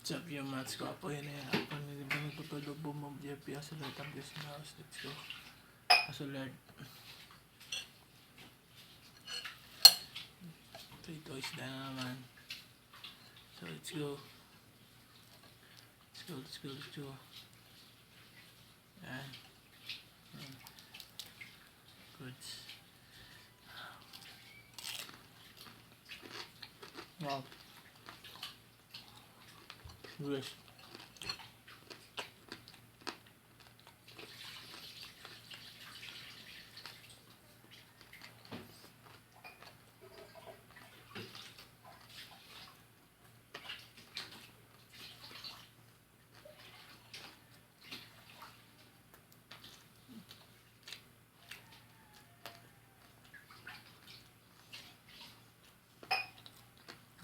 What's up, you mats ko? Apo yun eh. Apo nila ba nagtutulog bumong JP? Asulad ang Diyos na house. Let's go. Asulad. 3 toys na naman. So, let's go. Let's go. Yan. Good. Wow. Good.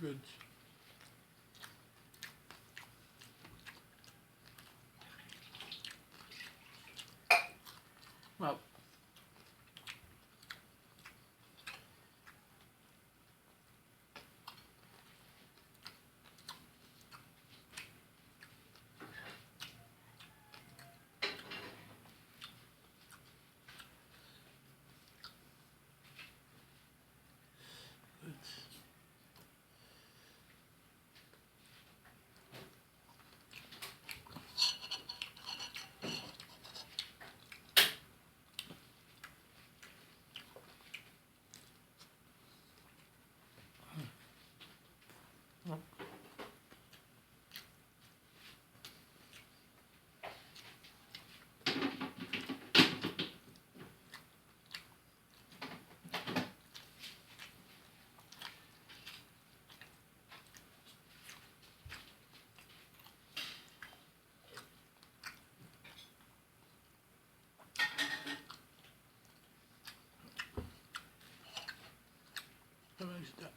Good. Wow. Good. Wow. Tama yung isda.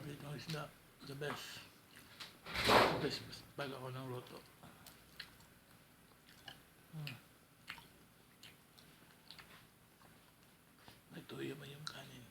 Sabi ng isda. The best. The best pag ako ng luto. Nagtuyo ba yung kanin?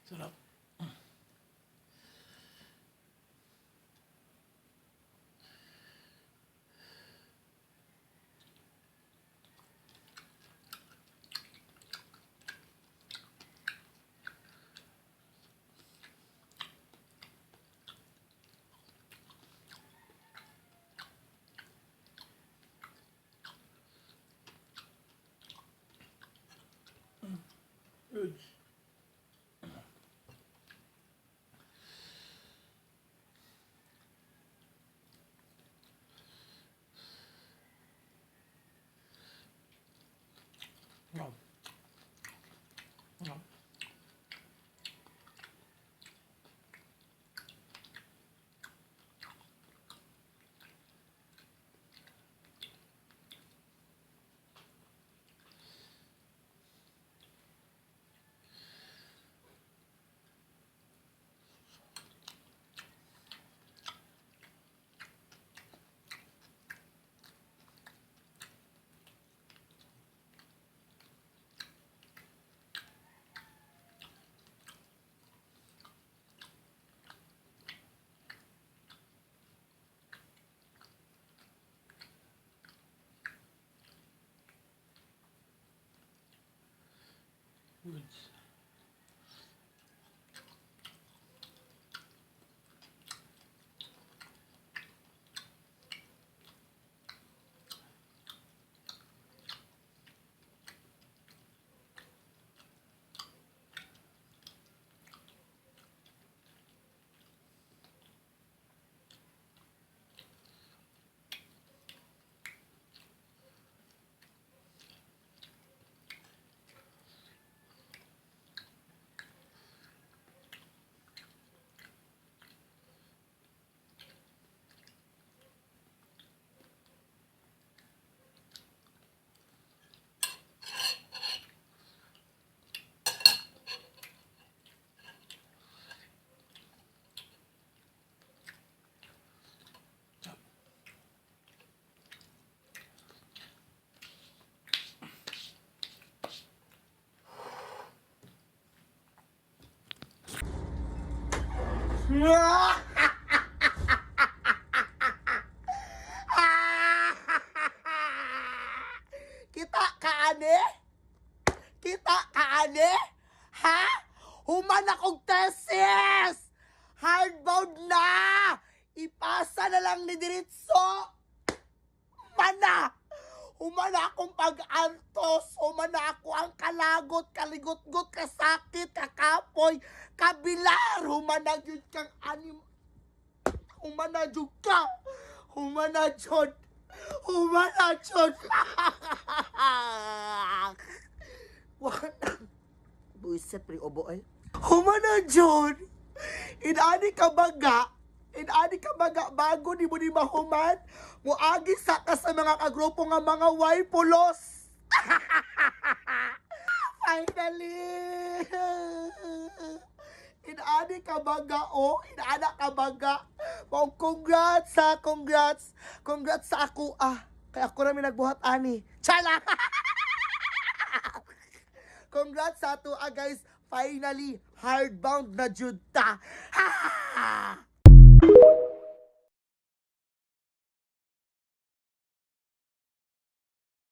Sarap. Good. No. No. Good. Kita kaani? Kita kaani? Ha? Human akong tesis! Hardbound na! Ipasa na lang ni Diritso! Mana! Human akong pag-antos! Human ako ang kalagot, kaligot-got, kasakit, kakapoy, kabilar! Human na yun kang anim... Human na yun ka! Human na yun! Human na yun! Buisit, pre, obo ay. Human na yun! Inani ka baga, bago di mo di mahuman, muagi sa ka sa mga kagrupo nga mga waipulos. Finally! Inani ka baga, oh, inana ka baga. Mong congrats ha, congrats. Congrats sa ako, kaya ako namin nagbuhat ani. Chala! Congrats sa ato, guys. Finally, hardbound na jud ta. Ha!